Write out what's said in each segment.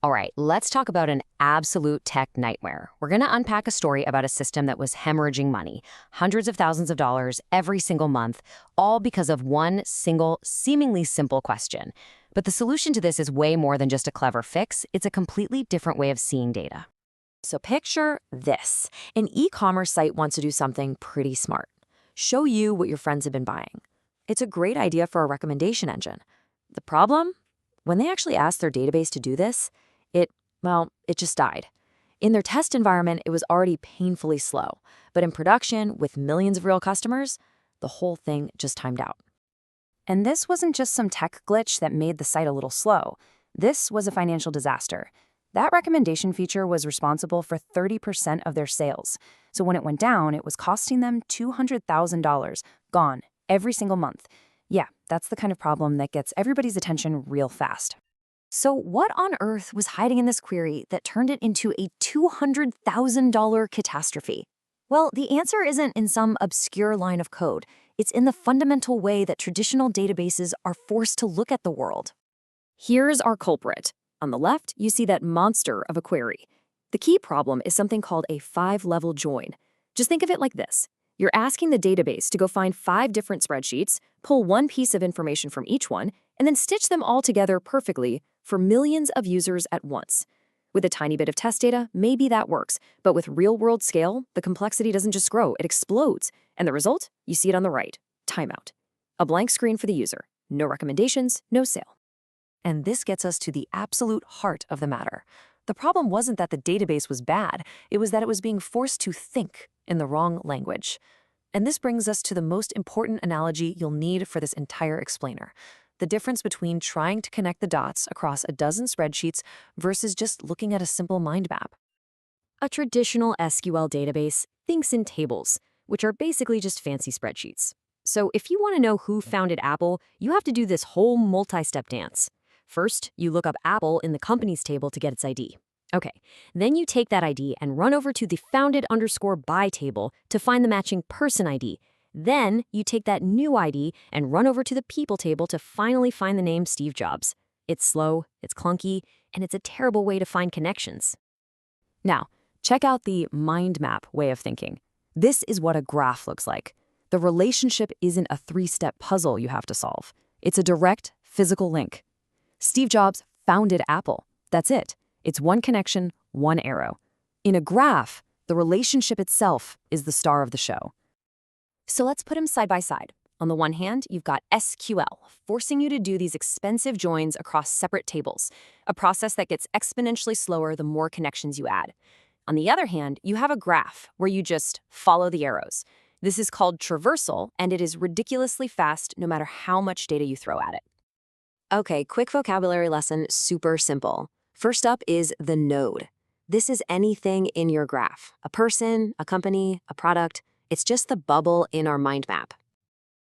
All right, let's talk about an absolute tech nightmare. We're going to unpack a story about a system that was hemorrhaging money, hundreds of thousands of dollars every single month, all because of one single, seemingly simple question. But the solution to this is way more than just a clever fix. It's a completely different way of seeing data. So picture this. An e-commerce site wants to do something pretty smart. Show you what your friends have been buying. It's a great idea for a recommendation engine. The problem? When they actually asked their database to do this, it just died. In their test environment, it was already painfully slow. But in production, with millions of real customers, the whole thing just timed out. And this wasn't just some tech glitch that made the site a little slow. This was a financial disaster. That recommendation feature was responsible for 30% of their sales. So when it went down, it was costing them $200,000, gone, every single month. Yeah, that's the kind of problem that gets everybody's attention real fast. So what on earth was hiding in this query that turned it into a $200,000 catastrophe? Well, the answer isn't in some obscure line of code. It's in the fundamental way that traditional databases are forced to look at the world. Here's our culprit. On the left, you see that monster of a query. The key problem is something called a 5-level join. Just think of it like this. You're asking the database to go find 5 different spreadsheets, pull one piece of information from each one, and then stitch them all together perfectly for millions of users at once. With a tiny bit of test data, maybe that works, but with real-world scale, the complexity doesn't just grow, it explodes. And the result? You see it on the right. Timeout. A blank screen for the user. No recommendations, no sale. And this gets us to the absolute heart of the matter. The problem wasn't that the database was bad, it was that it was being forced to think in the wrong language. And this brings us to the most important analogy you'll need for this entire explainer. The difference between trying to connect the dots across a dozen spreadsheets versus just looking at a simple mind map. A traditional SQL database thinks in tables, which are basically just fancy spreadsheets. So if you want to know who founded Apple, you have to do this whole multi-step dance. First, you look up Apple in the company's table to get its ID. Okay, then you take that ID and run over to the founded_by table to find the matching person ID. Then you take that new ID and run over to the people table to finally find the name Steve Jobs. It's slow, it's clunky, and it's a terrible way to find connections. Now, check out the mind map way of thinking. This is what a graph looks like. The relationship isn't a 3-step puzzle you have to solve. It's a direct, physical link. Steve Jobs founded Apple. That's it. It's one connection, one arrow. In a graph, the relationship itself is the star of the show. So let's put them side by side. On the one hand, you've got SQL, forcing you to do these expensive joins across separate tables, a process that gets exponentially slower the more connections you add. On the other hand, you have a graph where you just follow the arrows. This is called traversal, and it is ridiculously fast no matter how much data you throw at it. Okay, quick vocabulary lesson, super simple. First up is the node. This is anything in your graph, a person, a company, a product. It's just the bubble in our mind map.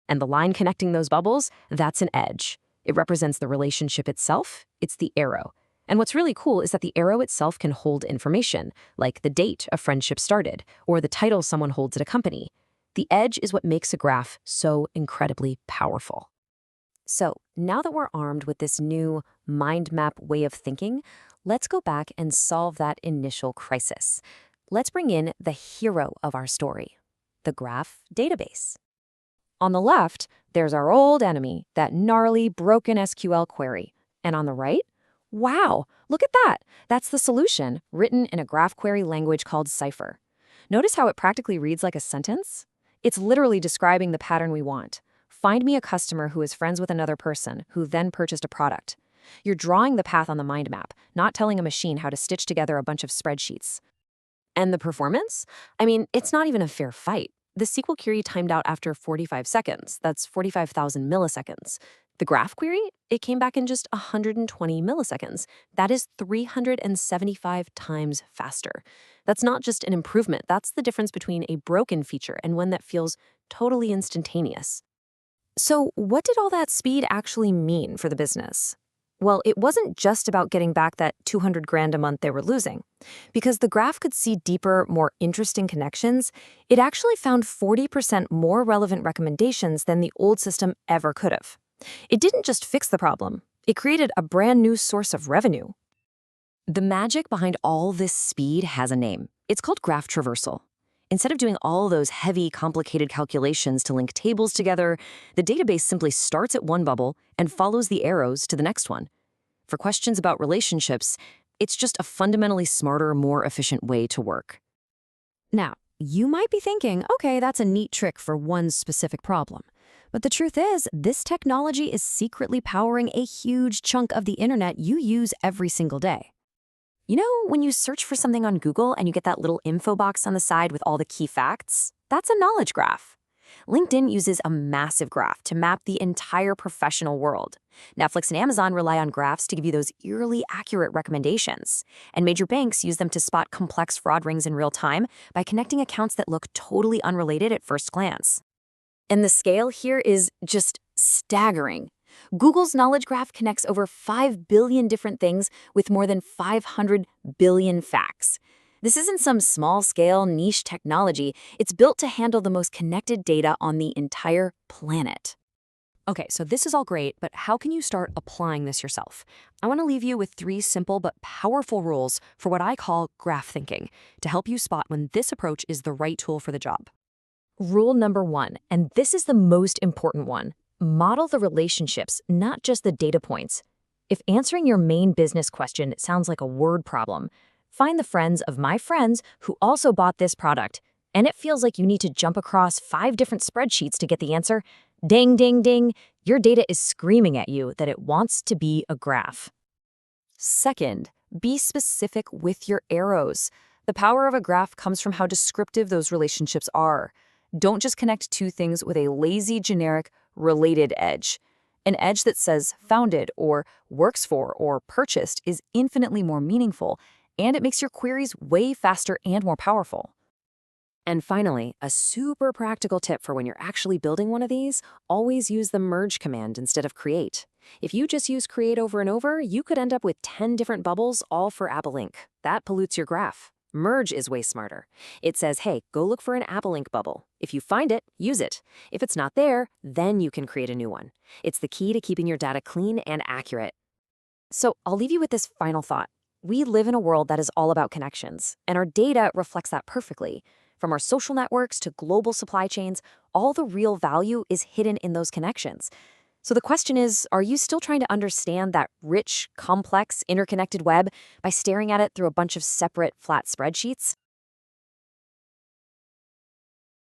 And the line connecting those bubbles, that's an edge. It represents the relationship itself. It's the arrow. And what's really cool is that the arrow itself can hold information, like the date a friendship started, or the title someone holds at a company. The edge is what makes a graph so incredibly powerful. So now that we're armed with this new mind map way of thinking, let's go back and solve that initial crisis. Let's bring in the hero of our story, the graph database. On the left, there's our old enemy, that gnarly, broken SQL query. And on the right, wow, look at that. That's the solution, written in a graph query language called Cypher. Notice how it practically reads like a sentence? It's literally describing the pattern we want. Find me a customer who is friends with another person who then purchased a product. You're drawing the path on the mind map, not telling a machine how to stitch together a bunch of spreadsheets. And the performance? I mean, it's not even a fair fight. The SQL query timed out after 45 seconds. That's 45,000 milliseconds. The graph query? It came back in just 120 milliseconds. That is 375 times faster. That's not just an improvement. That's the difference between a broken feature and one that feels totally instantaneous. So what did all that speed actually mean for the business? Well, it wasn't just about getting back that 200 grand a month they were losing. Because the graph could see deeper, more interesting connections, it actually found 40% more relevant recommendations than the old system ever could have. It didn't just fix the problem, it created a brand new source of revenue. The magic behind all this speed has a name. It's called graph traversal. Instead of doing all those heavy, complicated calculations to link tables together, the database simply starts at one bubble and follows the arrows to the next one. For questions about relationships, it's just a fundamentally smarter, more efficient way to work. Now, you might be thinking, okay, that's a neat trick for one specific problem. But the truth is, this technology is secretly powering a huge chunk of the internet you use every single day. You know, when you search for something on Google and you get that little info box on the side with all the key facts? That's a knowledge graph. LinkedIn uses a massive graph to map the entire professional world. Netflix and Amazon rely on graphs to give you those eerily accurate recommendations. And major banks use them to spot complex fraud rings in real time by connecting accounts that look totally unrelated at first glance. And the scale here is just staggering. Google's knowledge graph connects over 5 billion different things with more than 500 billion facts. This isn't some small-scale niche technology. It's built to handle the most connected data on the entire planet. Okay, so this is all great, but how can you start applying this yourself? I want to leave you with 3 simple but powerful rules for what I call graph thinking to help you spot when this approach is the right tool for the job. Rule number 1, and this is the most important one, model the relationships, not just the data points. If answering your main business question sounds like a word problem, find the friends of my friends who also bought this product, and it feels like you need to jump across 5 different spreadsheets to get the answer. Ding, ding, ding. Your data is screaming at you that it wants to be a graph. Second, be specific with your arrows. The power of a graph comes from how descriptive those relationships are. Don't just connect 2 things with a lazy, generic, related edge. An edge that says founded or works for or purchased is infinitely more meaningful, and it makes your queries way faster and more powerful. And finally, a super practical tip for when you're actually building one of these, always use the merge command instead of create. If you just use create over and over, you could end up with 10 different bubbles all for Apple Inc. That pollutes your graph. Merge is way smarter. It says, hey, go look for an Apple Inc. bubble. If you find it, use it. If it's not there, then you can create a new one. It's the key to keeping your data clean and accurate. So I'll leave you with this final thought. We live in a world that is all about connections, and our data reflects that perfectly. From our social networks to global supply chains, all the real value is hidden in those connections. So the question is, are you still trying to understand that rich, complex, interconnected web by staring at it through a bunch of separate, flat spreadsheets?